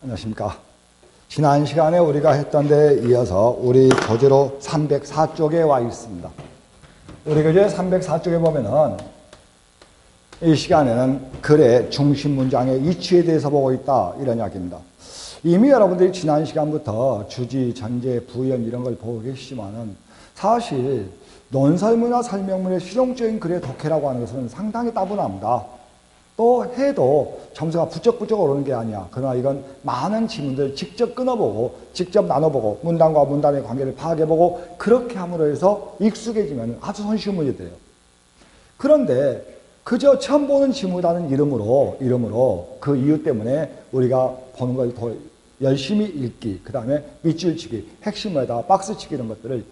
안녕하십니까. 지난 시간에 우리가 했던 데에 이어서 우리 교재로 304쪽에 와 있습니다. 우리 교재 304쪽에 보면은 이 시간에는 글의 중심 문장의 위치에 대해서 보고 있다, 이런 이야기입니다. 이미 여러분들이 지난 시간부터 주지, 전제, 부연 이런 걸 보고 계시지만은 사실 논설문이나 설명문의 실용적인 글의 독해라고 하는 것은 상당히 따분합니다. 또 해도 점수가 부쩍부쩍 오르는 게 아니야. 그러나 이건 많은 지문들 직접 끊어보고 직접 나눠보고 문단과 문단의 관계를 파악해보고 그렇게 함으로 해서 익숙해지면 아주 손쉬운 문제 돼요. 그런데 그저 처음 보는 지문이라는 이름으로 그 이유 때문에 우리가 보는 걸 더 열심히 읽기, 그 다음에 밑줄 치기, 핵심에다 박스 치기 이런 것들을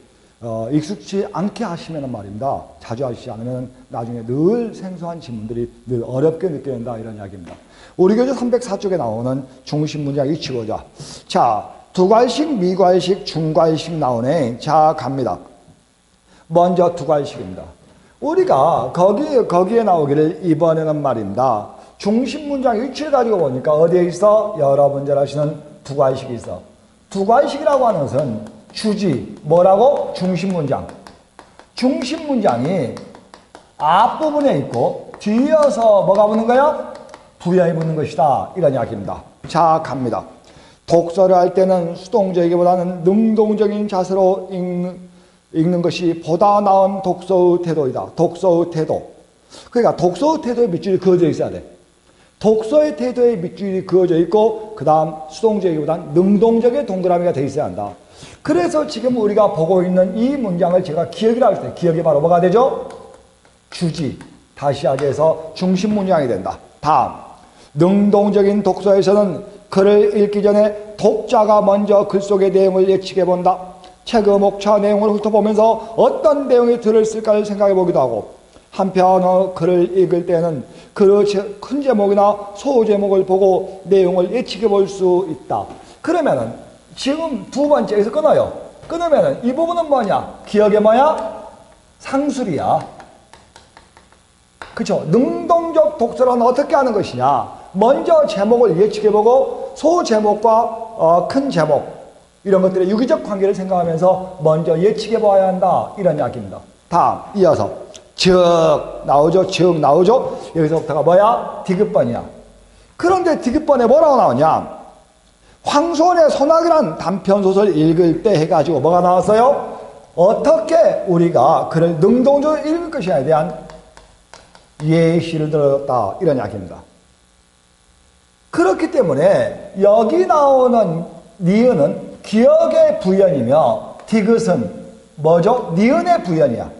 익숙치 않게 하시면 말입니다. 자주 하시지 않으면 나중에 늘 생소한 지문들이 늘 어렵게 느껴진다, 이런 이야기입니다. 우리 교재 304쪽에 나오는 중심 문장 위치고자. 자, 두괄식, 미괄식, 중괄식 나오네. 자, 갑니다. 먼저 두괄식입니다. 우리가 거기에 나오기를 이번에는 말입니다. 중심 문장 위치를 가지고 보니까 어디에 있어? 여러분 잘 아시는 두괄식이 있어. 두괄식이라고 하는 것은 주지, 뭐라고? 중심 문장. 중심 문장이 앞부분에 있고 뒤이어서 뭐가 붙는 거야? 부연이 붙는 것이다, 이런 이야기입니다. 자, 갑니다. 독서를 할 때는 수동적이기보다는 능동적인 자세로 읽는 것이 보다 나은 독서의 태도이다. 독서의 태도. 그러니까 독서의 태도에 밑줄이 그어져 있어야 돼. 독서의 태도에 밑줄이 그어져 있고 그 다음 수동적이기보다는 능동적인 동그라미가 돼 있어야 한다. 그래서 지금 우리가 보고 있는 이 문장을 제가 기억이라고 할 때 기억이 바로 뭐가 되죠? 주지. 다시 하기 위해서 중심 문장이 된다. 다음, 능동적인 독서에서는 글을 읽기 전에 독자가 먼저 글 속의 내용을 예측해 본다. 책의 목차 내용을 훑어보면서 어떤 내용이 들었을까를 생각해 보기도 하고, 한편 글을 읽을 때는 그 큰 제목이나 소제목을 보고 내용을 예측해 볼 수 있다. 그러면은 지금 두 번째에서 끊어요. 끊으면은 이 부분은 뭐냐? 기억의 뭐야? 상술이야. 그쵸? 능동적 독서는 어떻게 하는 것이냐? 먼저 제목을 예측해보고 소제목과 큰 제목 이런 것들의 유기적 관계를 생각하면서 먼저 예측해봐야 한다, 이런 이야기입니다. 다음 이어서 즉 나오죠? 즉 나오죠? 여기서부터가 뭐야? 디귿번이야. 그런데 디귿번에 뭐라고 나오냐? 황소원의 소나기란 단편소설 읽을 때 해가지고 뭐가 나왔어요? 어떻게 우리가 글을 능동적으로 읽을 것이냐에 대한 예시를 들었다, 이런 이야기입니다. 그렇기 때문에 여기 나오는 니은은 기억의 부연이며 디귿은 뭐죠? 니은의 부연이야.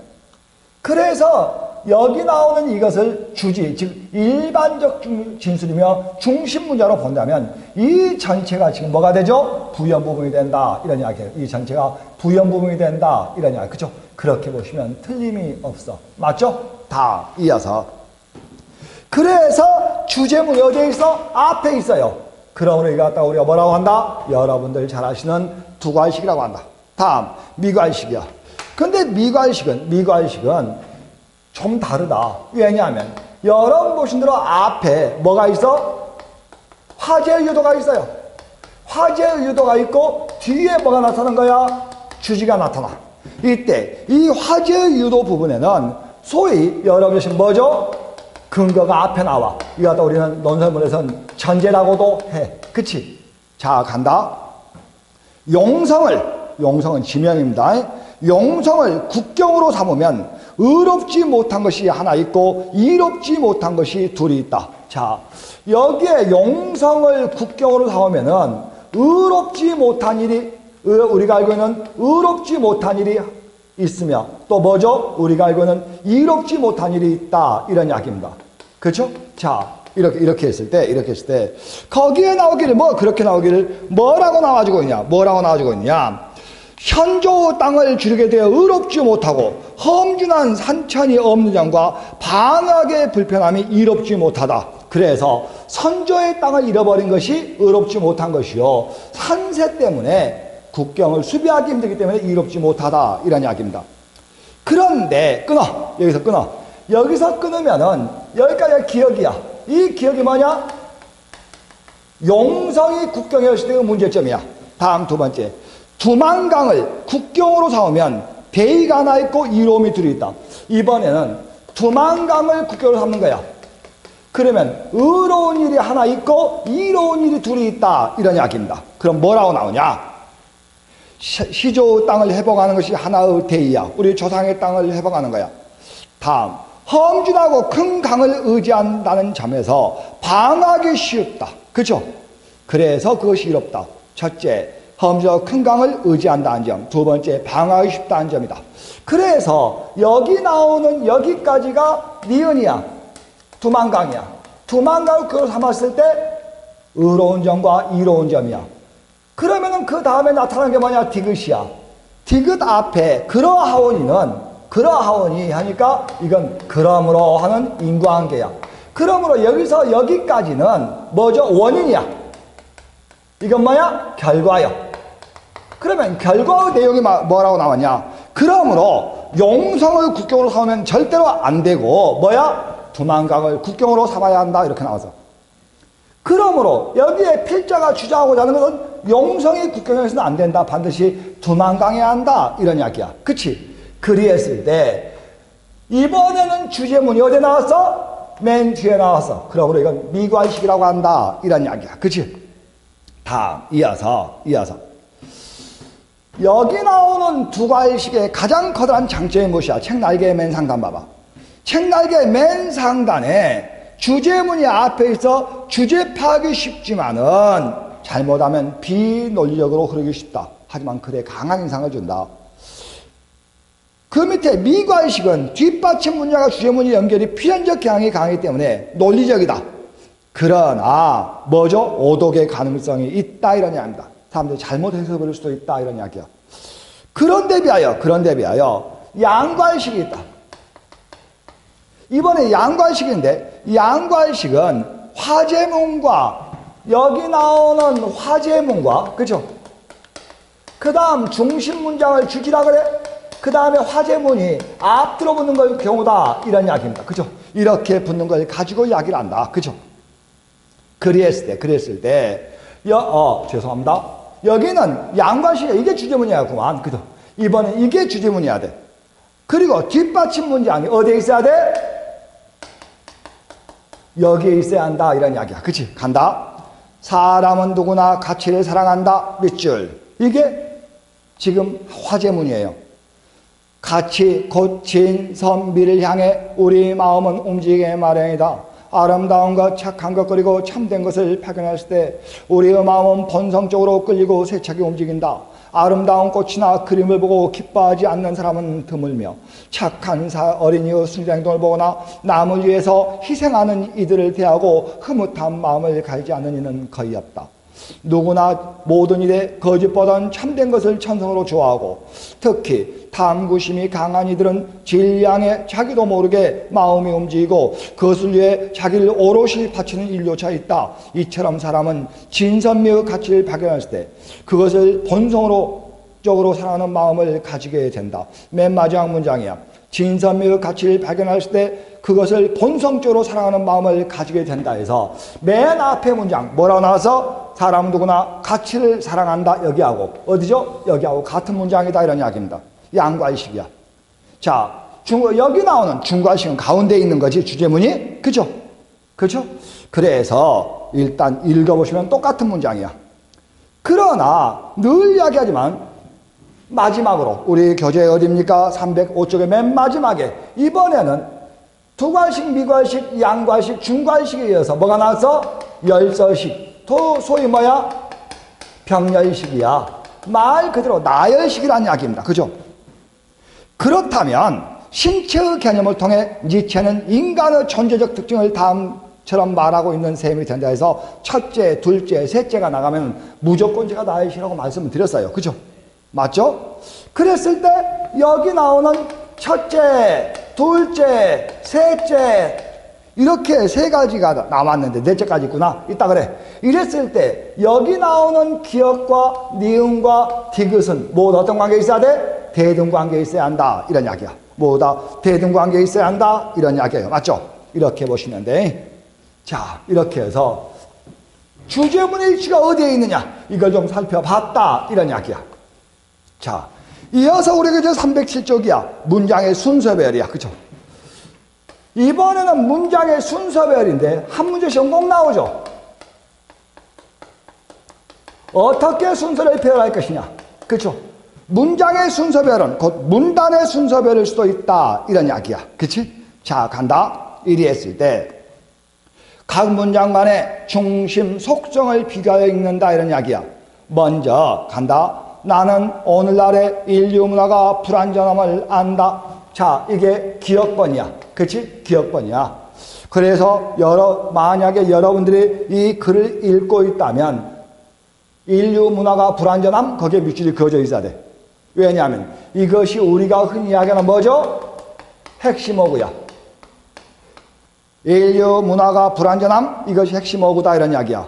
그래서 여기 나오는 이것을 주지, 즉 일반적 진술이며 중심 문자로 본다면 이 전체가 지금 뭐가 되죠? 부연 부분이 된다, 이런 이야기예요. 이 전체가 부연 부분이 된다, 이런 이야기. 그죠? 그렇게 보시면 틀림이 없어. 맞죠? 다 이어서. 그래서 주제문이 어디에 있어? 앞에 있어요. 그러므로 이거 갖다가 우리가 뭐라고 한다? 여러분들 잘 아시는 두괄식이라고 한다. 다음 미괄식이야. 근데 미괄식은 좀 다르다. 왜냐하면 여러분 보신 대로 앞에 뭐가 있어? 화제의 유도가 있어요. 화제의 유도가 있고 뒤에 뭐가 나타나는 거야? 주지가 나타나. 이때 이 화제의 유도 부분에는 소위 여러분 보신 뭐죠? 근거가 앞에 나와. 이거 갖다 우리는 논설문에서는 전제라고도 해. 그치? 자, 간다. 용성은 지명입니다. 용성을 국경으로 삼으면 의롭지 못한 것이 하나 있고 이롭지 못한 것이 둘이 있다. 자, 여기에 용성을 국경으로 삼으면은 의롭지 못한 일이, 우리가 알고 있는 의롭지 못한 일이 있으며 또 뭐죠? 우리가 알고 있는 이롭지 못한 일이 있다, 이런 이야기입니다. 그렇죠? 자, 이렇게 했을 때 거기에 나오기를 그렇게 나오기를 뭐라고 나와주고 있냐? 현조 땅을 주르게 되어 의롭지 못하고 험준한 산천이 없는 점과 방학의 불편함이 이롭지 못하다. 그래서 선조의 땅을 잃어버린 것이 의롭지 못한 것이요, 산세 때문에 국경을 수비하기 힘들기 때문에 이롭지 못하다, 이런 이야기입니다. 그런데 여기서 끊으면은 여기까지가 기억이야. 이 기억이 뭐냐? 용성이 국경이었을 때의 문제점이야. 다음 두 번째. 두만강을 국경으로 삼으면 대의가 하나 있고 이로움이 둘이 있다. 이번에는 두만강을 국경으로 삼는 거야. 그러면 의로운 일이 하나 있고 이로운 일이 둘이 있다. 이런 이야기입니다. 그럼 뭐라고 나오냐? 시조 땅을 회복하는 것이 하나의 대의야. 우리 조상의 땅을 회복하는 거야. 다음. 험준하고 큰 강을 의지한다는 점에서 방하기 쉽다. 그렇죠? 그래서 그것이 이롭다. 첫째, 험준하고 큰 강을 의지한다는 점. 두 번째, 방하기 쉽다는 점이다. 그래서 여기 나오는 여기까지가 니은이야. 두만강이야. 두만강을 그걸 삼았을 때 의로운 점과 이로운 점이야. 그러면은 그 다음에 나타나는 게 뭐냐? 디귿이야. 디귿 앞에 그러하오니 하니까 이건 그러므로 하는 인과관계야. 그러므로 여기서 여기까지는 뭐죠? 원인이야. 이건 뭐야? 결과요. 그러면 결과의 내용이 뭐라고 나왔냐? 그러므로 용성을 국경으로 삼으면 절대로 안 되고 뭐야? 두만강을 국경으로 삼아야 한다. 이렇게 나와서. 그러므로 여기에 필자가 주장하고자 하는 것은 용성이 국경에서는 안 된다. 반드시 두만강해야 한다. 이런 이야기야. 그치? 그리했을 때 이번에는 주제문이 어디에 나왔어? 맨 뒤에 나왔어. 그러므로 이건 미괄식이라고 한다. 이런 이야기야. 그치? 다음 이어서 여기 나오는 두괄식의 가장 커다란 장점이 무엇이야? 책날개의 맨 상단 봐봐. 책날개의 맨 상단에 주제문이 앞에 있어 주제 파악이 쉽지만은 잘못하면 비논리적으로 흐르기 쉽다. 하지만 글에 강한 인상을 준다. 그 밑에 미괄식은 뒷받침 문장과 주제문의 연결이 필연적 경향이 강하기 때문에 논리적이다. 그러나 뭐죠? 오독의 가능성이 있다. 이런 이야기입니다. 사람들이 잘못 해석할 수도 있다. 이런 이야기야. 그런데 비하여 양괄식이 있다. 이번에 양괄식인데 양괄식은 화제문과 여기 나오는 화제문과 그죠? 그 다음 중심 문장을 주지라 그래? 그 다음에 화제문이 앞뒤로 붙는 걸 경우다. 이런 이야기입니다. 그죠? 이렇게 붙는 걸 가지고 이야기를 한다. 그죠? 그랬을 때 죄송합니다. 여기는 양괄식이 이게 주제문이야구만. 그죠? 이번엔 이게 주제문이어야 돼. 그리고 뒷받침 문장이 어디에 있어야 돼? 여기에 있어야 한다. 이런 이야기야. 그치? 간다. 사람은 누구나 가치를 사랑한다. 밑줄. 이게 지금 화제문이에요. 가치, 고친, 선비를 향해 우리 마음은 움직이게 마련이다. 아름다운 것, 착한 것, 그리고 참된 것을 발견했을 때 우리의 마음은 본성적으로 끌리고 세차게 움직인다. 아름다운 꽃이나 그림을 보고 기뻐하지 않는 사람은 드물며 착한 어린이의 순수한 행동을 보거나 남을 위해서 희생하는 이들을 대하고 흐뭇한 마음을 가지지 않는 이는 거의 없다. 누구나 모든 일에 거짓보다는 참된 것을 천성으로 좋아하고 특히 탐구심이 강한 이들은 진리향에 자기도 모르게 마음이 움직이고 그것을 위해 자기를 오롯이 바치는 일조차 있다. 이처럼 사람은 진선미의 가치를 발견했을 때 그것을 본성으로 사랑하는 마음을 가지게 된다. 맨 마지막 문장이야. 진선미의 가치를 발견했을 때 그것을 본성적으로 사랑하는 마음을 가지게 된다 해서 맨 앞에 문장 뭐라고 나와서 사람 누구나 가치를 사랑한다. 여기하고 어디죠? 여기하고 같은 문장이다. 이런 이야기입니다. 양괄식이야. 자, 여기 나오는 중괄식은 가운데 있는 거지 주제문이. 그죠? 그죠? 그래서 일단 읽어보시면 똑같은 문장이야. 그러나 늘 이야기하지만 마지막으로 우리 교재 어디입니까? 305쪽의 맨 마지막에 이번에는 두괄식, 미괄식, 양괄식, 중괄식에 이어서 뭐가 나왔어? 열서식. 소위 뭐야? 병렬식이야. 말 그대로 나열식이라는 이야기입니다. 그죠? 그렇다면 신체의 개념을 통해 니체는 인간의 존재적 특징을 다음처럼 말하고 있는 셈이 된다 해서 첫째, 둘째, 셋째가 나가면 무조건제가 나열식이라고 말씀을 드렸어요. 그죠? 맞죠? 그랬을 때 여기 나오는 첫째, 둘째, 셋째 이렇게 세 가지가 남았는데 넷째까지 있구나. 있다 그래. 이랬을 때 여기 나오는 기역과 니은과 디귿은 모두 어떤 관계에 있어야 돼? 대등관계에 있어야 한다. 이런 이야기야. 모두 다 대등관계에 있어야 한다. 이런 이야기예요. 맞죠? 이렇게 보시면 돼. 자, 이렇게 해서 주제문의 위치가 어디에 있느냐? 이걸 좀 살펴봤다. 이런 이야기야. 자, 이어서 우리가 이제 307쪽이야. 문장의 순서별이야. 그쵸? 이번에는 문장의 순서별인데, 한 문제 시험 꼭 나오죠? 어떻게 순서를 배열할 것이냐? 그쵸? 문장의 순서별은 곧 문단의 순서별일 수도 있다. 이런 이야기야. 그치? 자, 간다. 이리했을 때, 각 문장 간의 중심 속성을 비교하여 읽는다. 이런 이야기야. 먼저 간다. 나는 오늘날의 인류 문화가 불완전함을 안다. 자, 이게 기억번이야. 그치? 기억번이야. 그래서 만약에 여러분들이 이 글을 읽고 있다면 인류 문화가 불완전함? 거기에 밑줄이 그어져 있어야 돼. 왜냐하면 이것이 우리가 흔히 이야기하는 뭐죠? 핵심 어구야. 인류 문화가 불완전함? 이것이 핵심 어구다. 이런 이야기야.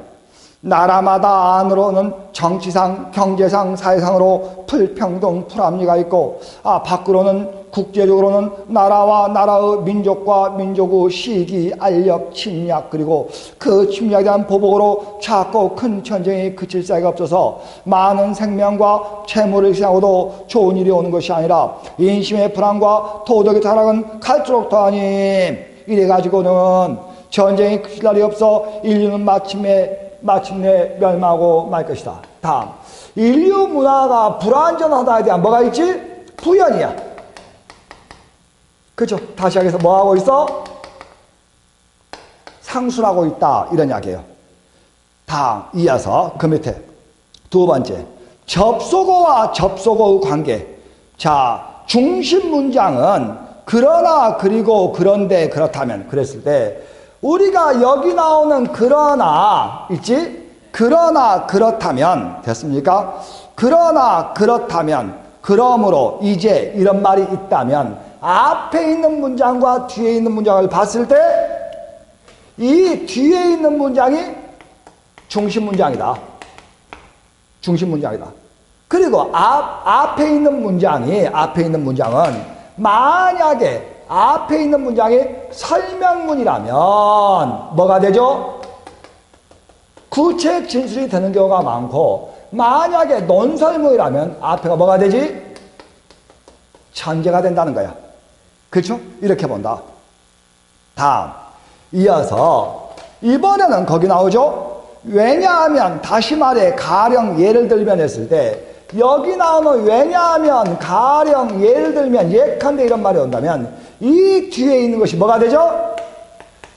나라마다 안으로는 정치상, 경제상, 사회상으로 불평등, 불합리가 있고, 밖으로는 국제적으로는 나라와 나라의 민족과 민족의 시기, 알력, 침략, 그리고 그 침략에 대한 보복으로 작고 큰 전쟁이 그칠 사이가 없어서 많은 생명과 재물을 희생하고도 좋은 일이 오는 것이 아니라 인심의 불안과 도덕의 타락은 갈수록 더하니, 이래가지고는 전쟁이 그칠 날이 없어 인류는 마침내 멸망하고 말 것이다. 다음, 인류 문화가 불완전하다에 대한 뭐가 있지? 부연이야. 그죠? 다시 하겠어. 뭐 하고 있어? 상술하고 있다. 이런 이야기예요. 다음, 이어서 그 밑에 두 번째, 접속어와 접속어의 관계. 자, 중심 문장은 그러나, 그리고, 그런데, 그렇다면, 그랬을 때 우리가 여기 나오는 그러나 있지? 그러나 그렇다면 됐습니까? 그러나 그렇다면, 그러므로 이제 이런 말이 있다면 앞에 있는 문장과 뒤에 있는 문장을 봤을 때 이 뒤에 있는 문장이 중심 문장이다. 중심 문장이다. 그리고 앞에 있는 문장은 만약에 앞에 있는 문장이 설명문이라면 뭐가 되죠? 구체 진술이 되는 경우가 많고, 만약에 논설문이라면 앞에가 뭐가 되지? 전제가 된다는 거야. 그렇죠? 이렇게 본다. 다음, 이어서 이번에는 거기 나오죠? 왜냐하면, 다시 말해 가령 예를 들면 했을 때 여기 나오는 왜냐하면, 가령 예를 들면, 예컨대 이런 말이 온다면 이 뒤에 있는 것이 뭐가 되죠?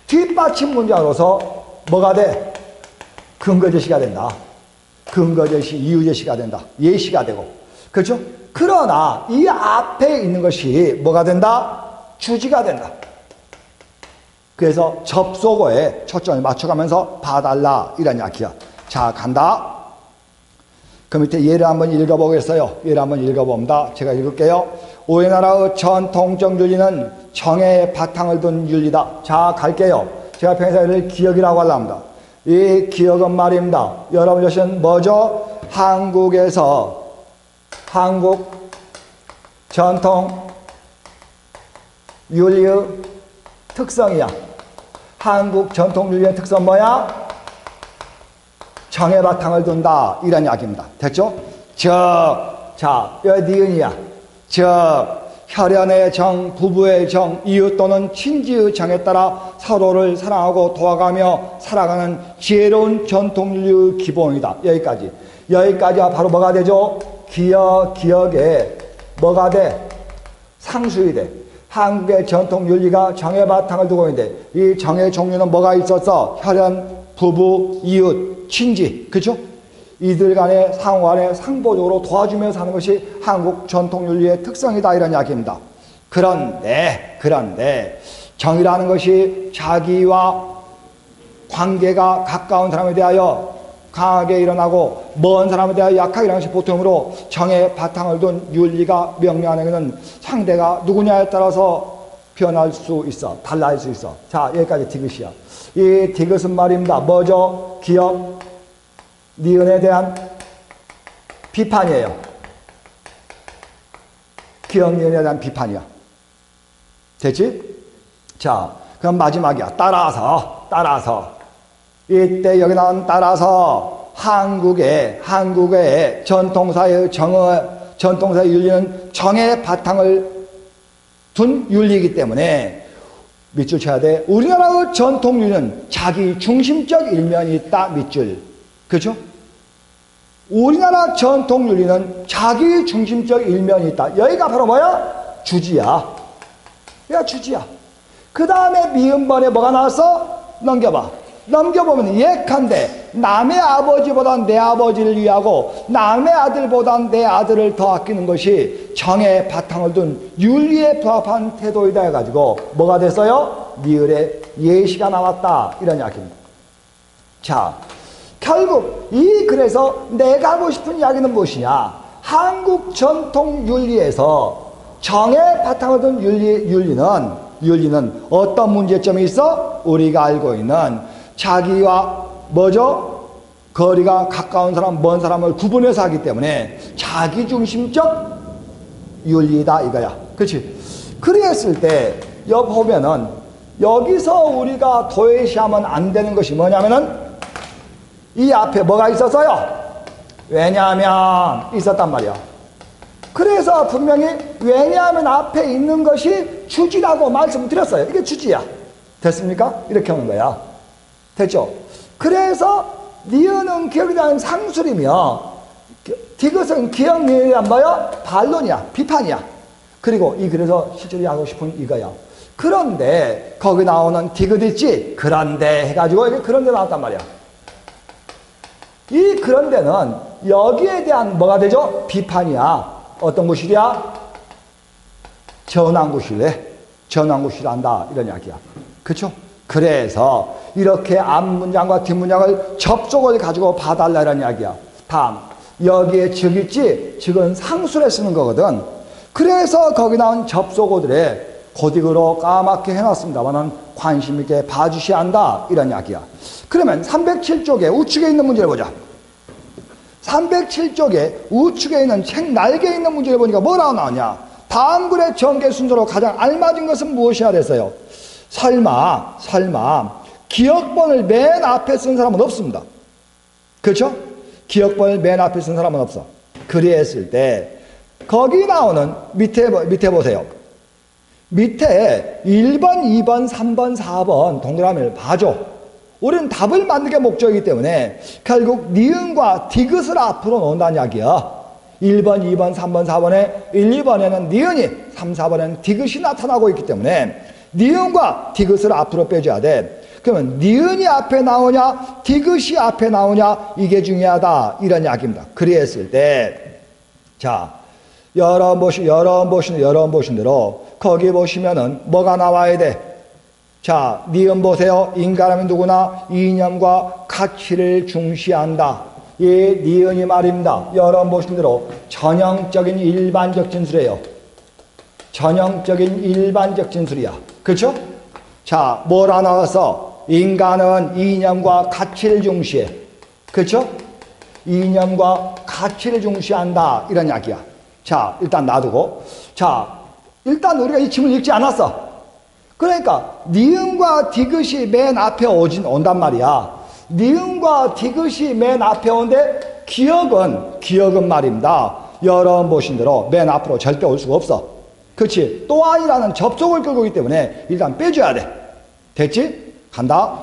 뒷받침 문장으로서 뭐가 돼? 근거제시가 된다. 근거제시, 이유제시가 된다. 예시가 되고. 그렇죠? 그러나 이 앞에 있는 것이 뭐가 된다? 주지가 된다. 그래서 접속어에 초점을 맞춰가면서 봐달라. 이런 이야기야. 자, 간다. 그 밑에 예를 한번 읽어보겠어요. 예를 한번 읽어봅니다. 제가 읽을게요. 우리나라의 전통적 윤리는 정의의 바탕을 둔 윤리다. 자, 갈게요. 제가 평소에 이를 기억이라고 하려합니다. 이 기억은 말입니다. 여러분 자신 뭐죠? 한국에서 한국 전통 윤리의 특성이야. 한국 전통 윤리의 특성 뭐야? 정의 바탕을 둔다. 이런 이야기입니다. 됐죠? 자, 여기 니은이야. 혈연의 정, 부부의 정, 이웃 또는 친지의 정에 따라 서로를 사랑하고 도와가며 살아가는 지혜로운 전통윤리의 기본이다. 여기까지가 바로 뭐가 되죠? 기억에 뭐가 돼? 상수이 돼. 한국의 전통윤리가 정의 바탕을 두고 있는데 이 정의 종류는 뭐가 있었어? 혈연, 부부, 이웃, 친지. 그렇죠? 이들 간의 상호 간에 상보적으로 도와주며 사는 것이 한국 전통윤리의 특성이다. 이런 이야기입니다. 그런데 정의라는 것이 자기와 관계가 가까운 사람에 대하여 강하게 일어나고 먼 사람에 대하여 약하게 일어나는 것이 보통으로 정의 바탕을 둔 윤리가 명령하는 것은 상대가 누구냐에 따라서 변할 수 있어. 달라질 수 있어. 자, 여기까지 디귿이야. 이 디귿은 말입니다. 뭐죠? 기억, 니은에 대한 비판이에요. 기억, 니은에 대한 비판이야. 됐지? 자, 그럼 마지막이야. 따라서. 이때 여기 나온 따라서 한국의 전통사의 전통사의 윤리는 정의 바탕을 둔 윤리이기 때문에 밑줄 쳐야 돼. 우리나라의 전통 윤리는 자기 중심적 일면이 있다. 밑줄. 그렇죠? 우리나라 전통 윤리는 자기 중심적 일면이 있다. 여기가 바로 뭐야? 주지야. 여기가 주지야. 그 다음에 미음번에 뭐가 나왔어? 넘겨봐. 넘겨보면 예컨대 남의 아버지보단 내 아버지를 위하고 남의 아들보단 내 아들을 더 아끼는 것이 정의 바탕을 둔 윤리에 부합한 태도이다 해가지고 뭐가 됐어요? 니을에 예시가 나왔다. 이런 이야기입니다. 자, 결국 이 글에서 내가 하고 싶은 이야기는 무엇이냐? 한국 전통 윤리에서 정의 바탕을 둔 윤리는 어떤 문제점이 있어? 우리가 알고 있는 자기와 뭐죠? 거리가 가까운 사람, 먼 사람을 구분해서 하기 때문에 자기중심적 윤리다 이거야. 그렇지? 그랬을 때 여기 보면은 여기서 우리가 도외시하면 안 되는 것이 뭐냐면은 이 앞에 뭐가 있었어요? 왜냐하면 있었단 말이야. 그래서 분명히 왜냐하면 앞에 있는 것이 주지라고 말씀드렸어요. 이게 주지야. 됐습니까? 이렇게 하는 거야. 됐죠? 그래서 니은은 기억에 대한 상술이며 디귿은 기억 니은이란 뭐야? 반론이야. 비판이야. 그리고 이 글에서 실제로 하고 싶은 이거야. 그런데 거기 나오는 디귿 있지? 그런데 해가지고 이게 그런데 나왔단 말이야. 이 그런데는 여기에 대한 뭐가 되죠? 비판이야. 어떤 구실이야? 전환구실래? 전환구실한다. 이런 이야기야. 그렇죠? 그래서 이렇게 앞문장과 뒷문장을 접속을 가지고 봐달라 이런 이야기야. 다음 여기에 즉 있지? 즉은 상술에 쓰는 거거든. 그래서 거기 나온 접속어들에 고딕으로 까맣게 해놨습니다만 관심 있게 봐주셔야 한다 이런 이야기야. 그러면 307쪽에 우측에 있는 문제를 보자. 307쪽에 우측에 있는 책 날개에 있는 문제를 보니까 뭐라고 나오냐? 다음 글의 전개 순서로 가장 알맞은 것은 무엇이야 됐어요? 설마 기억번을 맨 앞에 쓴 사람은 없습니다. 그렇죠? 기억번을 맨 앞에 쓴 사람은 없어. 그랬을 때 거기 나오는 밑에 보세요. 밑에 1번, 2번, 3번, 4번 동그라미를 봐줘. 우리는 답을 만드는 게 목적이기 때문에 결국 니은과 디귿을 앞으로 놓는다는 이야기야. 1번, 2번, 3번, 4번에 1, 2번에는 니은이 3, 4번에는 디귿이 나타나고 있기 때문에 니은과 디귿을 앞으로 빼줘야 돼. 그러면 니은이 앞에 나오냐 디귿이 앞에 나오냐 이게 중요하다 이런 이야기입니다. 그랬을 때 자 여러분 보신 대로 거기 보시면은 뭐가 나와야 돼? 자 니은 보세요. 인간하면 누구나 이념과 가치를 중시한다. 이 니은이 말입니다. 여러분 보신 대로 전형적인 일반적 진술이에요. 전형적인 일반적 진술이야. 그렇죠? 자, 뭐라 나왔어? 인간은 이념과 가치를 중시해. 그렇죠? 이념과 가치를 중시한다. 이런 이야기야. 자, 일단 놔두고. 자, 일단 우리가 이 지문을 읽지 않았어. 그러니까 니은과 디귿이 맨 앞에 온단 말이야. 니은과 디귿이 맨 앞에 오는데 기억은 말입니다. 여러분 보신 대로 맨 앞으로 절대 올 수가 없어. 그렇지? 또한이라는 접속을 끌고 있기 때문에 일단 빼줘야 돼. 됐지? 간다.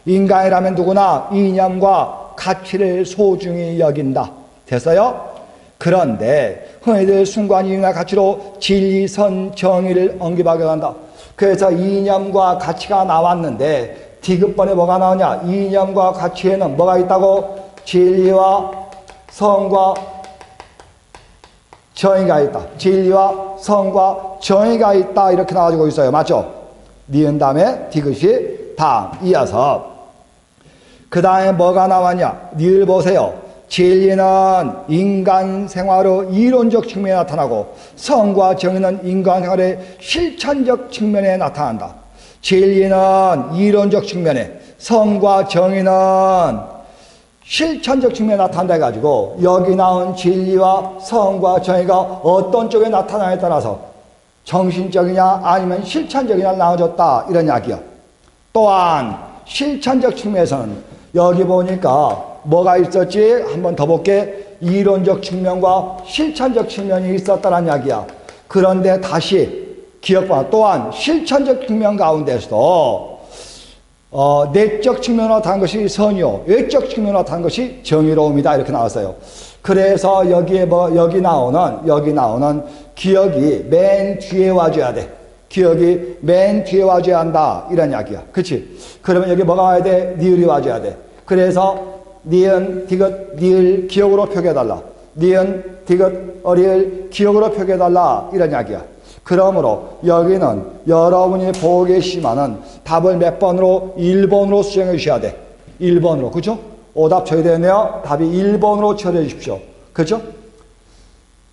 인간이라면 누구나 이념과 가치를 소중히 여긴다. 됐어요? 그런데 흔히들 순간 이념과 가치로 진리, 선, 정의를 언급하게 한다. 그래서 이념과 가치가 나왔는데 디귿번에 뭐가 나오냐? 이념과 가치에는 뭐가 있다고? 진리와 선과 정의가 있다. 진리와 선과 정의가 있다. 이렇게 나와지고 있어요. 맞죠? 니은 다음에 디귿이 다음 이어서 그 다음에 뭐가 나왔냐? 니을 보세요. 진리는 인간 생활의 이론적 측면에 나타나고 선과 정의는 인간 생활의 실천적 측면에 나타난다. 진리는 이론적 측면에, 선과 정의는 실천적 측면에 나타난다 해가지고 여기 나온 진리와 선과 정의가 어떤 쪽에 나타나냐에 따라서 정신적이냐 아니면 실천적이냐 나눠졌다 이런 이야기야. 또한 실천적 측면에서는 여기 보니까 뭐가 있었지? 한번 더 볼게. 이론적 측면과 실천적 측면이 있었다는 이야기야. 그런데 다시 기억봐. 또한 실천적 측면 가운데서도 내적 측면으로 나타난 것이 선이요, 외적 측면으로 나타난 것이 정의로움이다. 이렇게 나왔어요. 그래서 여기에 여기 나오는 기억이 맨 뒤에 와줘야 돼. 기억이 맨 뒤에 와줘야 한다. 이런 이야기야. 그치? 그러면 여기 뭐가 와야 돼? 니을이 와줘야 돼. 그래서 니은, 디귿, 니을 기억으로 표기해달라. 니은, 디귿, 어리을 기억으로 표기해달라. 이런 이야기야. 그러므로 여기는 여러분이 보고 계시지만은 답을 몇 번으로? 1번으로 수정해 주셔야 돼. 1번으로. 그죠? 오답 처리되네요. 답이 1번으로 처리해 주십시오. 그죠?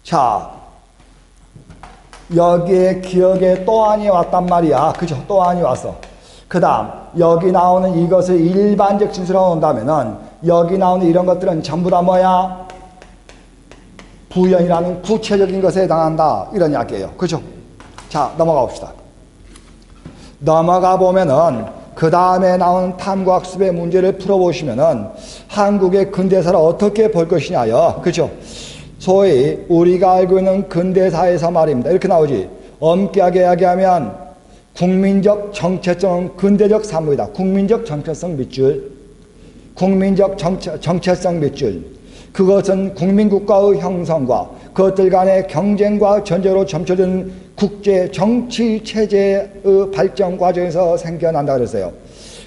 자, 여기에 기억에 또한이 왔단 말이야. 그죠? 또한이 왔어. 그 다음 여기 나오는 이것을 일반적 진수라고 한다면은 여기 나오는 이런 것들은 전부 다 뭐야? 부연이라는 구체적인 것에 해당한다. 이런 이야기예요. 그죠? 자, 넘어가 봅시다. 넘어가 보면은 그 다음에 나오는 탐구학습의 문제를 풀어보시면은 한국의 근대사를 어떻게 볼 것이냐요. 그죠? 소위 우리가 알고 있는 근대사에서 말입니다. 이렇게 나오지. 엄격하게 이야기하면 국민적 정체성은 근대적 사무이다. 국민적 정체성 밑줄. 국민적 정체성 밑줄. 그것은 국민국가의 형성과 그것들 간의 경쟁과 전쟁으로 점쳐든 국제 정치 체제의 발전 과정에서 생겨난다 그랬어요.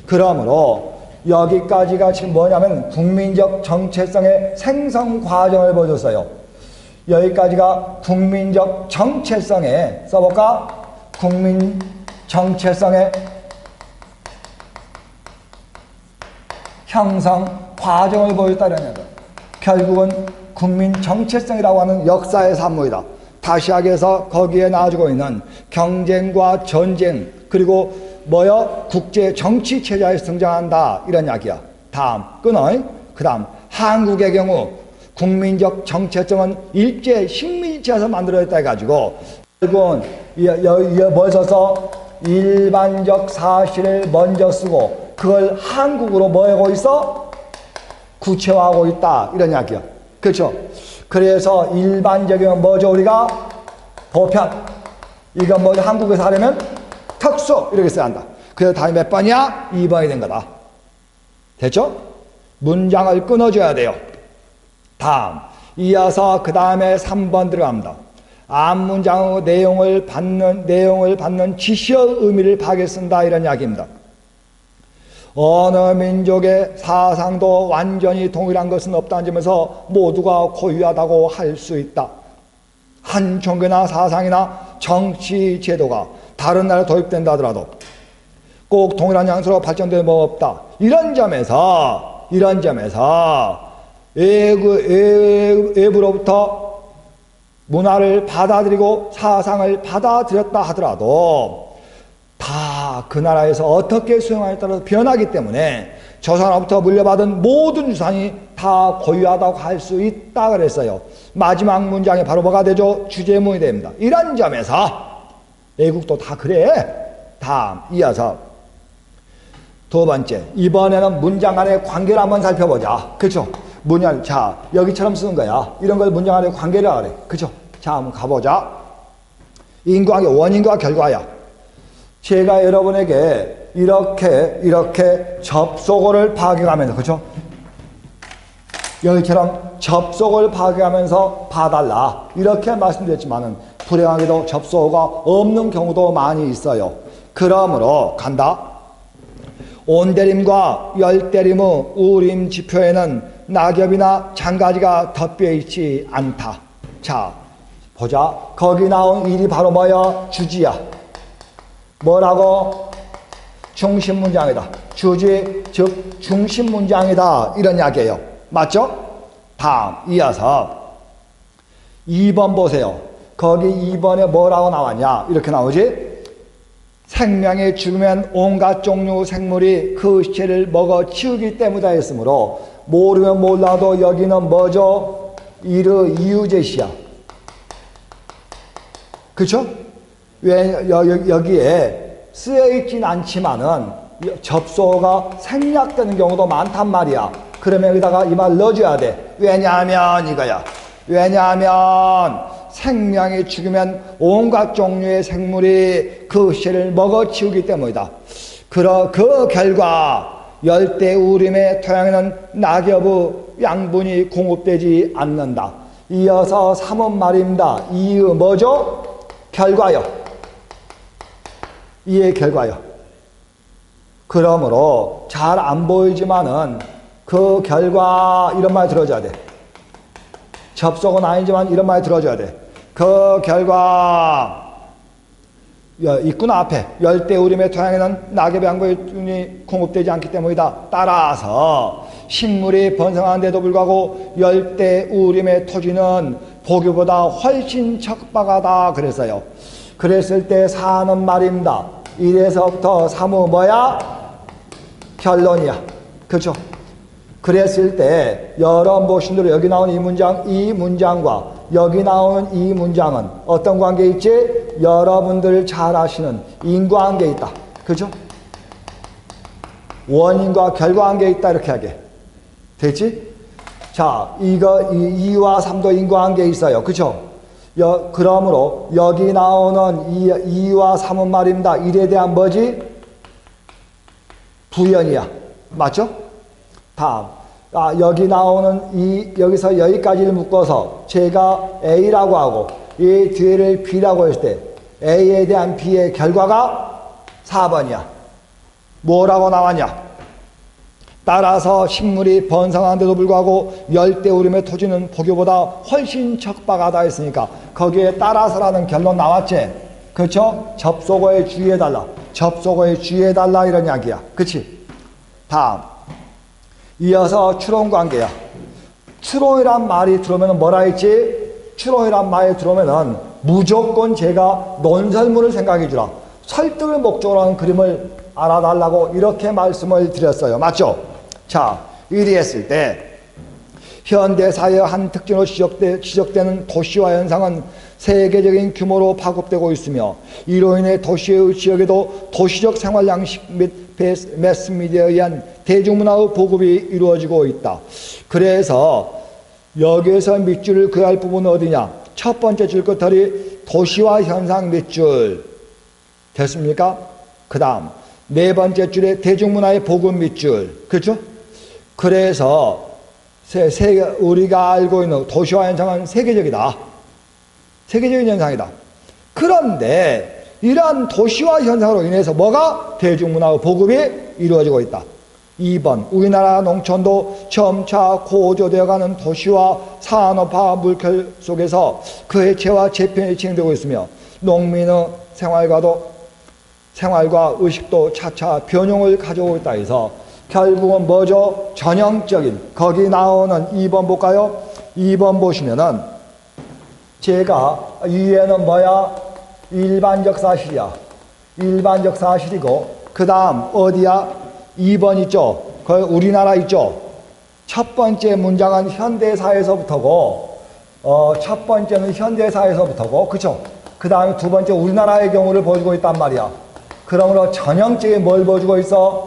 그러므로 여기까지가 지금 뭐냐면 국민적 정체성의 생성 과정을 보여줬어요. 여기까지가 국민적 정체성의, 써볼까? 국민 정체성의 형성 과정을 보여줬다는 거예요. 결국은 국민 정체성이라고 하는 역사의 산물이다. 다시 하기해서 거기에 나와주고 있는 경쟁과 전쟁 그리고 뭐요? 국제 정치 체제에서 등장한다. 이런 이야기야. 다음 끊어. 그 다음 한국의 경우 국민적 정체성은 일제 식민지에서 만들어졌다 해가지고 결국은 뭘 써서 일반적 사실을 먼저 쓰고 그걸 한국으로 뭐 하고 있어? 구체화하고 있다. 이런 이야기야. 그렇죠? 그래서 일반적인 뭐죠? 우리가 보편. 이건 뭐 한국에서 하려면 특수 이렇게 써야 한다. 그래서 답이 몇 번이야? 2번이 된 거다. 됐죠? 문장을 끊어줘야 돼요. 다음 이어서 그 다음에 3번 들어갑니다. 앞문장의 내용을 받는 지시의 의미를 파악해 쓴다. 이런 이야기입니다. 어느 민족의 사상도 완전히 동일한 것은 없다는 점에서 모두가 고유하다고 할 수 있다. 한 종교나 사상이나 정치 제도가 다른 나라에 도입된다 하더라도 꼭 동일한 양수로 발전되는 법 없다. 이런 점에서 외부로부터 문화를 받아들이고 사상을 받아들였다 하더라도 다 그 나라에서 어떻게 수용하냐에 따라서 변하기 때문에 조상으로부터 물려받은 모든 유산이 다 고유하다고 할 수 있다 그랬어요. 마지막 문장에 바로 뭐가 되죠? 주제문이 됩니다. 이런 점에서 외국도 다 그래. 다음 이어서 두 번째, 이번에는 문장 간의 관계를 한번 살펴보자. 그렇죠? 문장, 자 여기처럼 쓰는 거야. 이런 걸 문장 간의 관계라 그래. 그렇죠? 자 한번 가보자. 인과관계, 원인과 결과야. 제가 여러분에게 이렇게 접속어를 파악해가면서, 그죠? 여기처럼 접속어를 파악해가면서 봐달라. 이렇게 말씀드렸지만은, 불행하게도 접속어가 없는 경우도 많이 있어요. 그러므로, 간다. 온대림과 열대림의 우림 지표에는 낙엽이나 장가지가 덮여 있지 않다. 자, 보자. 거기 나온 일이 바로 뭐야? 주지야. 뭐라고? 중심 문장이다. 주지, 즉 중심 문장이다. 이런 이야기예요. 맞죠? 다음 이어서 2번 보세요. 거기 2번에 뭐라고 나왔냐? 이렇게 나오지? 생명이 죽으면 온갖 종류 생물이 그 시체를 먹어 치우기 때문이다 했으므로 모르면 몰라도 여기는 뭐죠? 이유 제시야. 그렇죠? 왜 여기에 쓰여 있진 않지만은 접소가 생략되는 경우도 많단 말이야. 그러면 여기다가 이 말 넣어줘야 돼. 왜냐하면 이거야. 왜냐하면 생명이 죽으면 온갖 종류의 생물이 그 씨를 먹어치우기 때문이다. 그 결과 열대우림의 토양에는 낙엽의 양분이 공급되지 않는다. 이어서 3은 말입니다. 이의 뭐죠? 결과요. 이의 결과요. 그러므로 잘 안 보이지만은 그 결과 이런 말 들어줘야 돼. 접속은 아니지만 이런 말 들어줘야 돼. 그 결과 있구나 앞에 열대우림의 토양에는 낙엽의 양분이 공급되지 않기 때문이다. 따라서 식물이 번성하는데도 불구하고 열대우림의 토지는 보기보다 훨씬 척박하다 그랬어요. 그랬을 때 4는 말입니다. 1에서부터 3은 뭐야? 결론이야. 그렇죠? 그랬을 때 여러분 보신 대로 여기 나오는 이 문장과 여기 나오는 이 문장은 어떤 관계에 있지? 여러분들 잘 아시는 인과관계에 있다. 그렇죠? 원인과 결과관계에 있다 이렇게 하게. 됐지? 자, 이거 2와 3도 인과관계에 있어요. 그렇죠? 그러므로 여기 나오는 2와 3은 말입니다. 1에 대한 뭐지? 부연이야. 맞죠? 다음. 여기 나오는 여기서 여기까지를 묶어서 제가 A라고 하고 이 뒤를 B라고 했을 때 A에 대한 B의 결과가 4번이야. 뭐라고 나왔냐? 따라서 식물이 번성하는데도 불구하고 열대우림의 토지는 보기보다 훨씬 척박하다 했으니까 거기에 따라서라는 결론 나왔지? 그렇죠? 접속어에 주의해달라. 접속어에 주의해달라 이런 이야기야. 그치? 다음. 이어서 추론관계야. 추론이란 말이 들어오면 뭐라 했지? 추론이란 말이 들어오면 무조건 제가 논설문을 생각해 주라. 설득을 목적으로 하는 그림을 알아달라고 이렇게 말씀을 드렸어요. 맞죠? 자, 이리했을 때 현대사의 한 특징으로 지적되는 도시화 현상은 세계적인 규모로 파급되고 있으며 이로 인해 도시의 지역에도 도시적 생활 양식 및 매스미디어에 의한 대중문화의 보급이 이루어지고 있다. 그래서 여기에서 밑줄을 그어야 할 부분은 어디냐? 첫 번째 줄 끝털이 도시화 현상 밑줄 됐습니까? 그 다음 네 번째 줄에 대중문화의 보급 밑줄. 그렇죠? 그래서 우리가 알고 있는 도시화 현상은 세계적이다. 세계적인 현상이다. 그런데 이러한 도시화 현상으로 인해서 뭐가? 대중문화의 보급이 이루어지고 있다. 2번 우리나라 농촌도 점차 고조되어가는 도시화 산업화 물결 속에서 그 해체와 재편이 진행되고 있으며 농민의 생활과 의식도 차차 변형을 가져오고 있다 해서 결국은 뭐죠? 전형적인 거기 나오는 2번 볼까요? 2번 보시면은 제가 위에는 뭐야? 일반적 사실이야. 일반적 사실이고 그 다음 어디야? 2번 있죠? 거기 우리나라 있죠? 첫 번째 문장은 현대사에서부터고 첫 번째는 현대사에서부터고 그쵸? 그 다음에 두 번째 우리나라의 경우를 보여주고 있단 말이야. 그러므로 전형적인 뭘 보여주고 있어?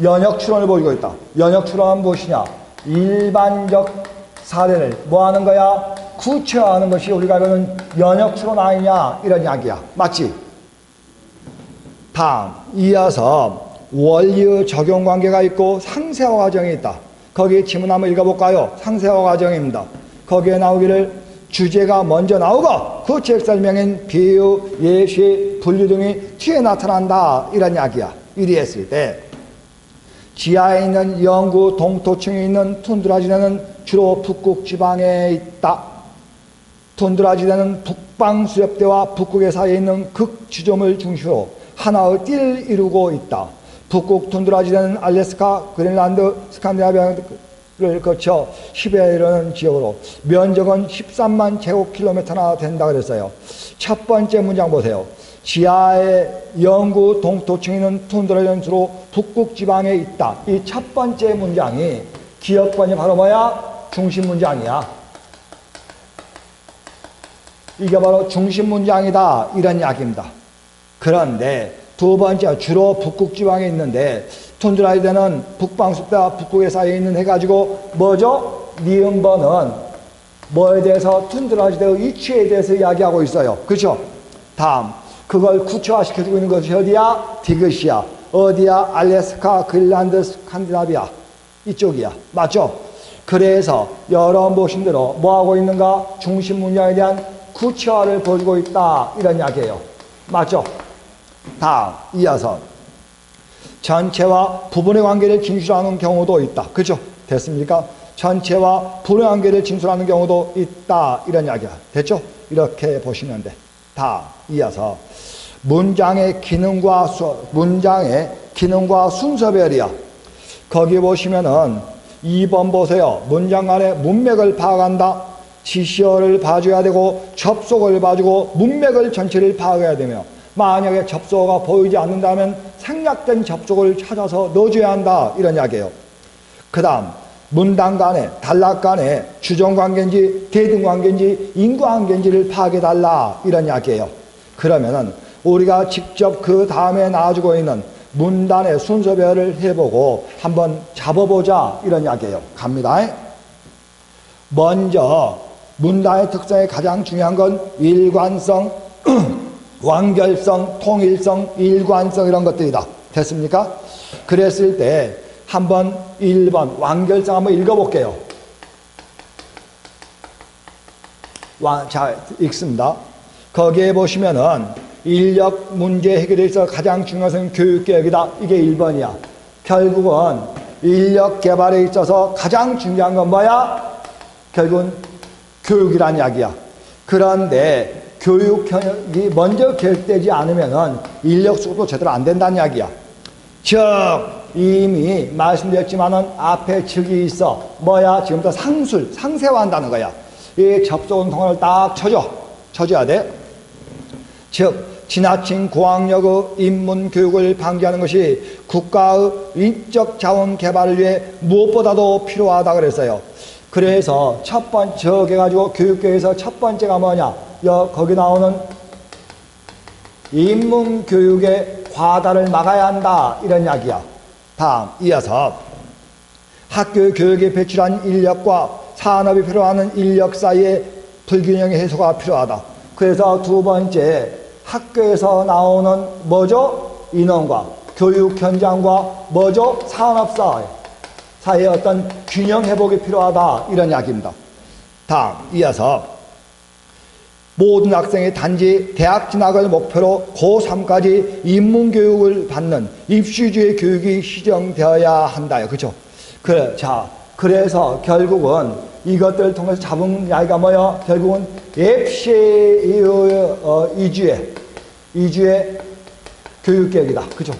연역추론을 보여주고 있다. 연역추론은 무엇이냐? 일반적 사례를 뭐 하는 거야? 구체화하는 것이 우리가 알고는 연역추론 아니냐 이런 이야기야. 맞지? 다음 이어서 원리의 적용 관계가 있고 상세화 과정이 있다. 거기에 지문 한번 읽어볼까요? 상세화 과정입니다. 거기에 나오기를 주제가 먼저 나오고 그 책 설명인 비유, 예시, 분류 등이 뒤에 나타난다 이런 이야기야. 이리했을 때 지하에 있는 영구 동토층에 있는 툰드라지대는 주로 북극 지방에 있다. 툰드라지대는 북방 수렵대와 북극의 사이에 있는 극지점을 중심으로 하나의 띠를 이루고 있다. 북극 툰드라지대는 알래스카, 그린란드, 스칸디나비아를 거쳐 시베리아에 이르는 지역으로 면적은 13만 제곱킬로미터나 된다 그랬어요. 첫 번째 문장 보세요. 지하의 영구 동토층에 있는 툰드라지대는 주로 북극 지방에 있다. 이 첫 번째 문장이 기억번이 바로 뭐야? 중심 문장이야. 이게 바로 중심 문장이다 이런 이야기입니다. 그런데 두 번째 주로 북극 지방에 있는데 툰드라이드는 북방숲과 북극에 쌓여 있는 해가지고 뭐죠? 니은번은 뭐에 대해서 툰드라이드의 위치에 대해서 이야기하고 있어요. 그렇죠? 다음 그걸 구체화시켜주고 있는 것이 어디야? 디귿이야. 어디야? 알래스카, 그린란드, 스칸디나비아 이쪽이야. 맞죠? 그래서 여러 모신대로 뭐하고 있는가? 중심 문장에 대한 구체화를 보여주고 있다. 이런 이야기예요. 맞죠? 다음 이어서 전체와 부분의 관계를 진술하는 경우도 있다. 그죠? 됐습니까? 전체와 부분의 관계를 진술하는 경우도 있다. 이런 이야기야. 됐죠? 이렇게 보시면 돼. 다음 이어서 문장의 기능과 순서별이야. 거기 보시면은 2번 보세요. 문장 간의 문맥을 파악한다. 지시어를 봐줘야 되고 접속어를 봐주고 문맥을 전체를 파악해야 되며 만약에 접속어가 보이지 않는다면 생략된 접속어를 찾아서 넣어줘야 한다. 이런 이야기예요. 그 다음 문단 간에 단락 간에 주정관계인지 대등관계인지 인과관계인지를 파악해달라. 이런 이야기예요. 그러면은 우리가 직접 그 다음에 나와주고 있는 문단의 순서별을 해보고 한번 잡아보자. 이런 이야기예요. 갑니다. 먼저 문단의 특성에 가장 중요한 건 일관성, 완결성, 통일성, 일관성 이런 것들이다. 됐습니까? 그랬을 때 한번 1번 완결성 한번 읽어볼게요. 자, 읽습니다. 거기에 보시면은 인력 문제 해결에 있어 가장 중요한 것은 교육개혁이다. 이게 1번이야. 결국은 인력 개발에 있어서 가장 중요한 건 뭐야? 결국은 교육이란 이야기야. 그런데 교육이 먼저 계획되지 않으면은 인력 수급도 제대로 안 된다는 이야기야. 즉 이미 말씀드렸지만은 앞에 즉이 있어. 뭐야? 지금부터 상세화한다는 거야. 이 접속 통화를 딱 쳐줘야 돼. 즉 지나친 고학력의 인문 교육을 방지하는 것이 국가의 인적 자원 개발을 위해 무엇보다도 필요하다 그랬어요. 그래서 첫 번째 저게 가지고 교육계에서 첫 번째가 뭐냐? 거기 나오는 인문 교육의 과다를 막아야 한다. 이런 이야기야. 다음 이어서 학교 교육에 배출한 인력과 산업이 필요하는 인력 사이의 불균형의 해소가 필요하다. 그래서 두 번째 학교에서 나오는 뭐죠? 인원과 교육 현장과 뭐죠? 산업사 사이의 어떤 균형 회복이 필요하다. 이런 이야기입니다. 다음 이어서 모든 학생이 단지 대학 진학을 목표로 고3까지 인문교육을 받는 입시주의 교육이 시정되어야 한다요. 그죠? 그래서 결국은 이것들을 통해서 잡은 이야기가 뭐야? 결국은 입시 이주의 교육계획이다. 그죠?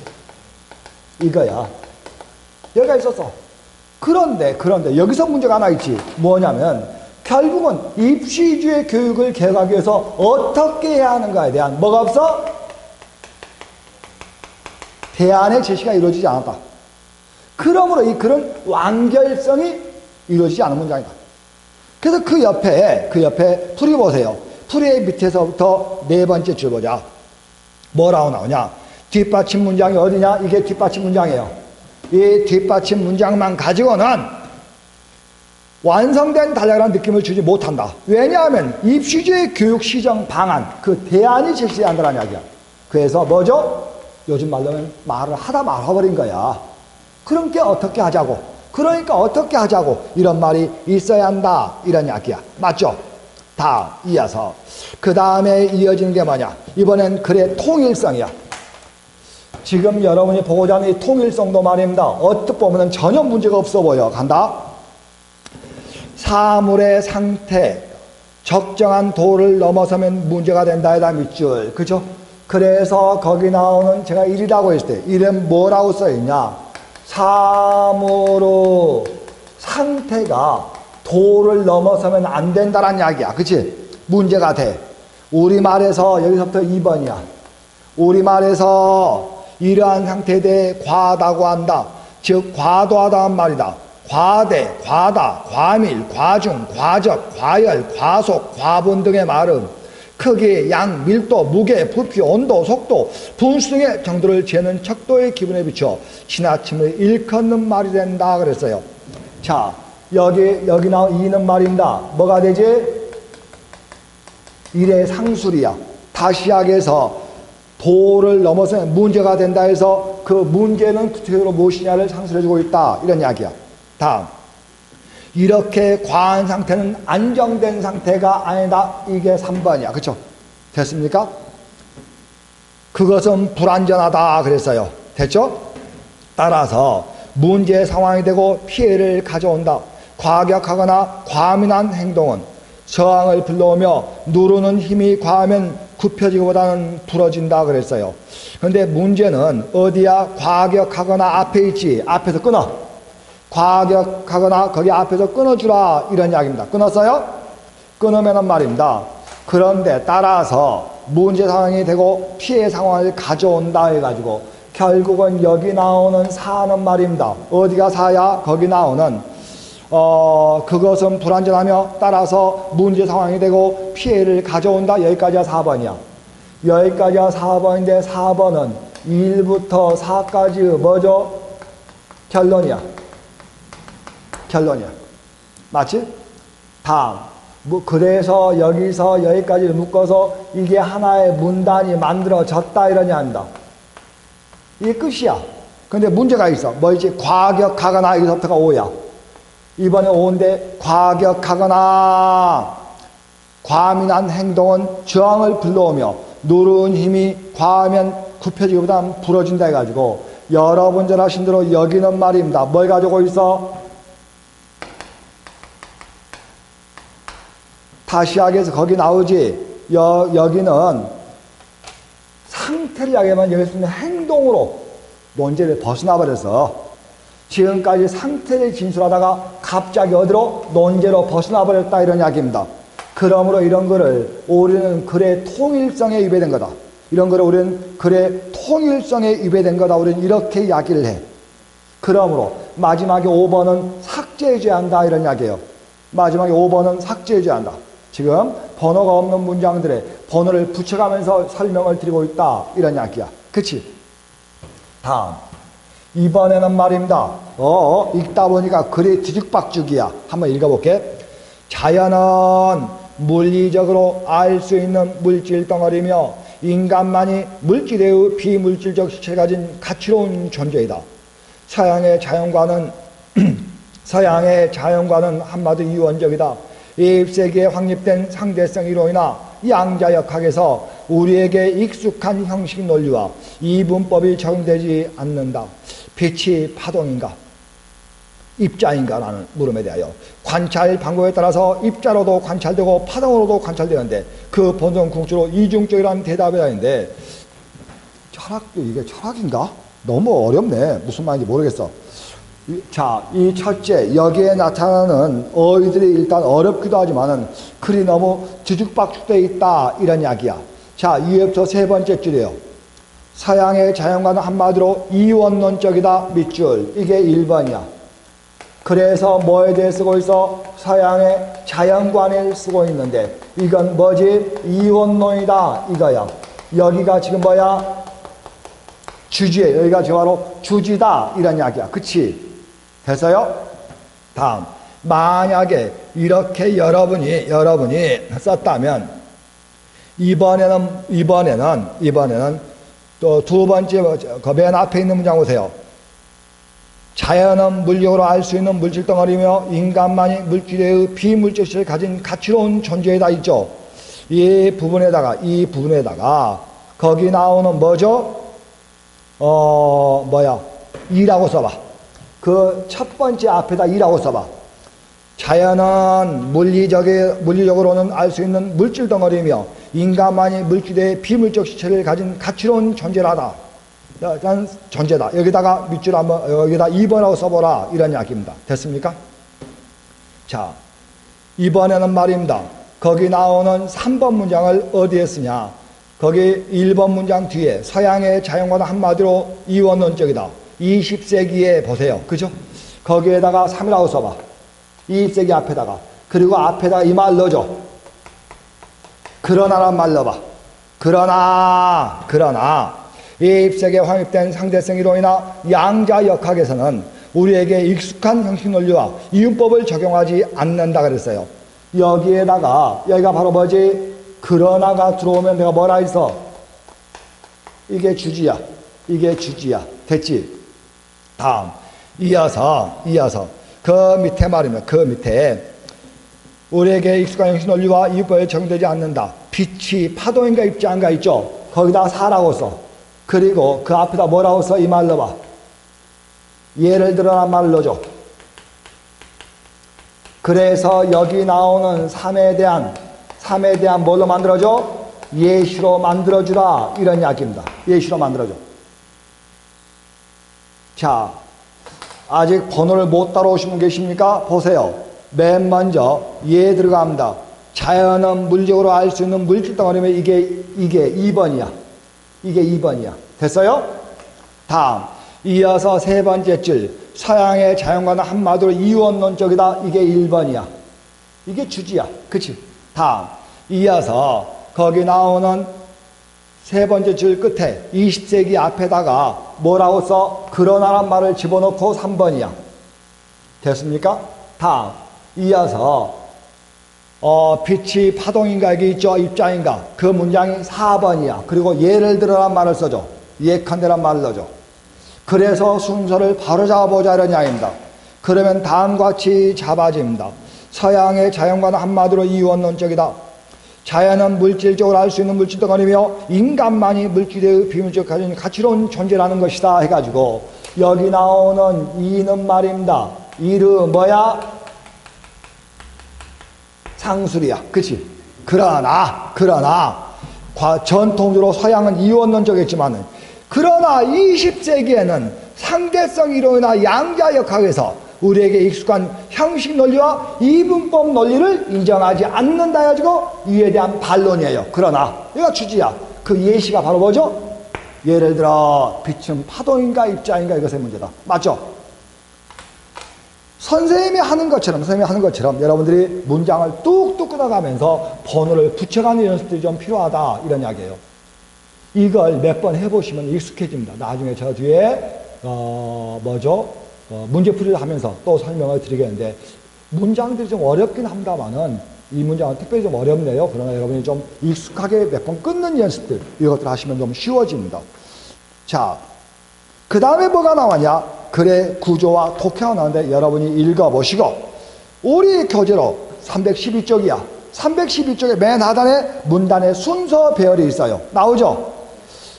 이거야. 여기가 있었어. 그런데 여기서 문제가 하나 있지. 뭐냐면 결국은 입시주의 교육을 개혁하기 위해서 어떻게 해야 하는가에 대한 뭐가 없어? 대안의 제시가 이루어지지 않았다. 그러므로 그런 완결성이 이루어지지 않은 문장이다. 그래서 그 옆에 풀이 보세요. 풀의 밑에서부터 네 번째 줄 보자. 뭐라고 나오냐? 뒷받침 문장이 어디냐? 이게 뒷받침 문장이에요. 이 뒷받침 문장만 가지고는 완성된 단락이라는 느낌을 주지 못한다. 왜냐하면 입시주의 교육 시정 방안, 그 대안이 제시해야 한다는 이야기야. 그래서 뭐죠? 요즘 말로는 말을 하다 말아버린 거야. 그러니까 어떻게 하자고. 이런 말이 있어야 한다. 이런 이야기야. 맞죠? 다음 이어서 그 다음에 이어지는 게 뭐냐? 이번엔 글의 통일성이야. 지금 여러분이 보고자 하는 이 통일성도 말입니다. 어떻게 보면 전혀 문제가 없어 보여. 간다. 사물의 상태, 적정한 도를 넘어서면 문제가 된다. 해다 밑줄. 그죠? 그래서 거기 나오는 제가 1이라고 했을 때 1은 뭐라고 써있냐? 사물의 상태가 도를 넘어서면 안 된다는 이야기야. 그치? 문제가 돼. 우리말에서 여기서부터 2번이야. 우리말에서 이러한 상태에 대해 과하다고 한다. 즉 과도하다는 말이다. 과대, 과다, 과밀, 과중, 과적, 과열, 과속, 과분 등의 말은 크기, 양, 밀도, 무게, 부피, 온도, 속도, 분수 등의 정도를 재는 척도의 기분에 비춰 지나침을 일컫는 말이 된다 그랬어요. 자, 여기 나온 이는 말입니다. 뭐가 되지? 일의 상술이야. 다시약에서 도를 넘어서 문제가 된다 해서 그 문제는 구체적으로 무엇이냐를 상술해주고 있다. 이런 이야기야. 다음. 이렇게 과한 상태는 안정된 상태가 아니다. 이게 3번이야. 그쵸? 됐습니까? 그것은 불안전하다 그랬어요. 됐죠? 따라서 문제 상황이 되고 피해를 가져온다. 과격하거나 과민한 행동은 저항을 불러오며 누르는 힘이 과하면 굽혀지기보다는 부러진다 그랬어요. 그런데 문제는 어디야? 과격하거나 앞에 있지. 앞에서 끊어. 과격하거나 거기 앞에서 끊어주라 이런 이야기입니다. 끊었어요? 끊으면 말입니다. 그런데 따라서 문제 상황이 되고 피해 상황을 가져온다 해가지고 결국은 여기 나오는 사는 말입니다. 어디가 사야? 거기 나오는 그것은 불안전하며 따라서 문제 상황이 되고 피해를 가져온다. 여기까지가 4번이야. 여기까지가 4번인데 4번은 1부터 4까지 뭐죠? 결론이야. 결론이야. 맞지? 다음. 그래서 여기서 여기까지 묶어서 이게 하나의 문단이 만들어졌다 이러냐 한다. 이게 끝이야. 근데 문제가 있어. 뭐지? 과격하거나 여기서부터가 5야. 이번에 5인데 과격하거나 과민한 행동은 저항을 불러오며 누르는 힘이 과하면 굽혀지기보다는 부러진다 해가지고 여러분 잘 아신 대로 여기는 말입니다. 뭘 가지고 있어? 다시약에서 거기 나오지. 여기는 상태를 이야기하면 여기서 있는 행동으로 논제를 벗어나 버려서 지금까지 상태를 진술하다가 갑자기 어디로? 논제로 벗어나 버렸다 이런 이야기입니다. 그러므로 이런 거를 우리는 글의 통일성에 위배된 거다. 이런 거를 우리는 글의 통일성에 위배된 거다. 우리는 이렇게 이야기를 해. 그러므로 마지막에 5번은 삭제해줘야 한다 이런 이야기예요. 마지막에 5번은 삭제해줘야 한다. 지금 번호가 없는 문장들에 번호를 붙여가면서 설명을 드리고 있다 이런 이야기야. 그치? 다음. 이번에는 말입니다. 읽다 보니까 글이 뒤죽박죽이야. 한번 읽어볼게. 자연은 물리적으로 알 수 있는 물질 덩어리며 인간만이 물질의 비물질적 실체를 가진 가치로운 존재이다. 서양의 자연과는 한마디로 이원적이다. 20세기에 확립된 상대성 이론이나 양자역학에서 우리에게 익숙한 형식 논리와 이분법이 적용되지 않는다. 빛이 파동인가? 입자인가? 라는 물음에 대하여 관찰 방법에 따라서 입자로도 관찰되고 파동으로도 관찰되는데 그 본성 궁극적으로 이중적이라는 대답이 아닌데 철학도 이게 철학인가? 너무 어렵네. 무슨 말인지 모르겠어. 자, 이 첫째, 여기에 나타나는 어휘들이 일단 어렵기도 하지만은 글이 너무 뒤죽박죽되어 있다 이런 이야기야. 자, 이외부터 세 번째 줄이에요. 서양의 자연과는 한마디로 이원론적이다 밑줄. 이게 1번이야. 그래서 뭐에 대해 쓰고 있어? 서양의 자연관을 쓰고 있는데 이건 뭐지? 이원론이다 이거야. 여기가 지금 뭐야? 주지예요. 여기가 지금 바로 주지다 이런 이야기야. 그치? 됐어요? 다음. 만약에 이렇게 여러분이 썼다면 이번에는 또 두 번째 그 맨 앞에 있는 문장 보세요. 자연은 물력으로 알 수 있는 물질 덩어리며 인간만이 물질의 비물질을 가진 가치로운 존재이다 있죠. 이 부분에다가 거기 나오는 뭐죠? 이라고 써봐. 그 첫 번째 앞에다 이라고 써봐. 자연은 물리적으로는 알 수 있는 물질 덩어리며 인간만이 물질의 비물적 실체를 가진 가치로운 존재라다. 존재다. 여기다가 밑줄 한번 여기다 2번하고 써보라 이런 이야기입니다. 됐습니까? 자, 이번에는 말입니다. 거기 나오는 3번 문장을 어디에 쓰냐? 거기 1번 문장 뒤에 서양의 자연과는 한마디로 이원론적이다. 20세기에 보세요. 그죠? 거기에다가 3이라고 써봐. 20세기 앞에다가. 그리고 앞에다가 이 말 넣어줘. 그러나란 말 넣어봐. 그러나 이 입색에 확립된 상대성 이론이나 양자 역학에서는 우리에게 익숙한 형식 논리와 이윤법을 적용하지 않는다 그랬어요. 여기에다가 여기가 바로 뭐지? 그러나가 들어오면 내가 뭐라 했어? 이게 주지야. 이게 주지야. 됐지? 다음 이어서 그 밑에 말이면 그 밑에 우리에게 익숙한 형식 논리와 이윤법에 적용되지 않는다. 빛이 파동인가 입자인가 있죠? 거기다 사라고 써. 그리고 그 앞에다 뭐라고 써? 이 말 넣어봐. 예를 들어란 말을 넣어줘. 그래서 여기 나오는 3에 대한 뭘로 만들어줘? 예시로 만들어주라. 이런 이야기입니다. 예시로 만들어줘. 자, 아직 번호를 못 따라오신 분 계십니까? 보세요. 맨 먼저 예 들어갑니다. 자연은 물리적으로 알 수 있는 물질 덩어리면 이게 2번이야. 이게 2번이야. 됐어요? 다음 이어서 세 번째 줄 서양의 자연과는 한마디로 이원론적이다. 이게 1번이야. 이게 주지야. 그치? 다음 이어서 거기 나오는 세 번째 줄 끝에 20세기 앞에다가 뭐라고 써? 그러나란 말을 집어넣고 3번이야. 됐습니까? 다음 이어서 빛이 파동인가 이게 있죠? 입자인가? 그 문장이 4번이야. 그리고 예를 들어란 말을 써줘. 예컨대란 말을 넣어줘. 그래서 순서를 바로 잡아보자 이런 이야기입니다. 그러면 다음과 같이 잡아집니다. 서양의 자연과는 한마디로 이원론적이다. 자연은 물질적으로 알 수 있는 물질 덩어리며 인간만이 물질의 비물적 가치로운 존재라는 것이다 해가지고 여기 나오는 이는 말입니다. 이르 뭐야? 상술이야. 그치? 그러나 전통적으로 서양은 이원론적이었지만 그러나 20세기에는 상대성 이론이나 양자 역학에서 우리에게 익숙한 형식 논리와 이분법 논리를 인정하지 않는다 해가지고 이에 대한 반론이에요. 그러나 이거 주지야. 그 예시가 바로 뭐죠? 예를 들어 빛은 파동인가 입자인가 이것의 문제다. 맞죠? 선생님이 하는 것처럼 여러분들이 문장을 뚝뚝 끊어가면서 번호를 붙여가는 연습들이 좀 필요하다 이런 이야기예요. 이걸 몇 번 해보시면 익숙해집니다. 나중에 저 뒤에 문제풀이를 하면서 또 설명을 드리겠는데 문장들이 좀 어렵긴 합니다만은 이 문장은 특별히 좀 어렵네요. 그러나 여러분이 좀 익숙하게 몇 번 끊는 연습들 이것들 하시면 좀 쉬워집니다. 자, 그 다음에 뭐가 나왔냐? 글의 구조와 독해가 나오는데 여러분이 읽어보시고 우리 교재로 312쪽이야. 312쪽의 맨 하단에 문단의 순서 배열이 있어요. 나오죠?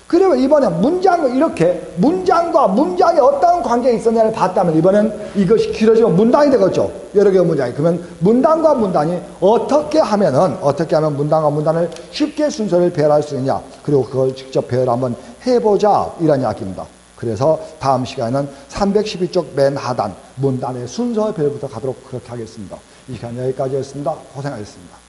그러면 이번에 문장과 문장이 어떤 관계가 있었냐를 봤다면 이번엔 이것이 길어지면 문단이 되겠죠. 여러 개의 문장이. 그러면 문단과 문단이 어떻게 하면 문단과 문단을 쉽게 순서를 배열할 수 있냐. 그리고 그걸 직접 배열 한번 해보자. 이런 이야기입니다. 그래서 다음 시간에는 312쪽 맨 하단 문단의 순서 배열부터 가도록 그렇게 하겠습니다. 이 시간 여기까지였습니다. 고생하셨습니다.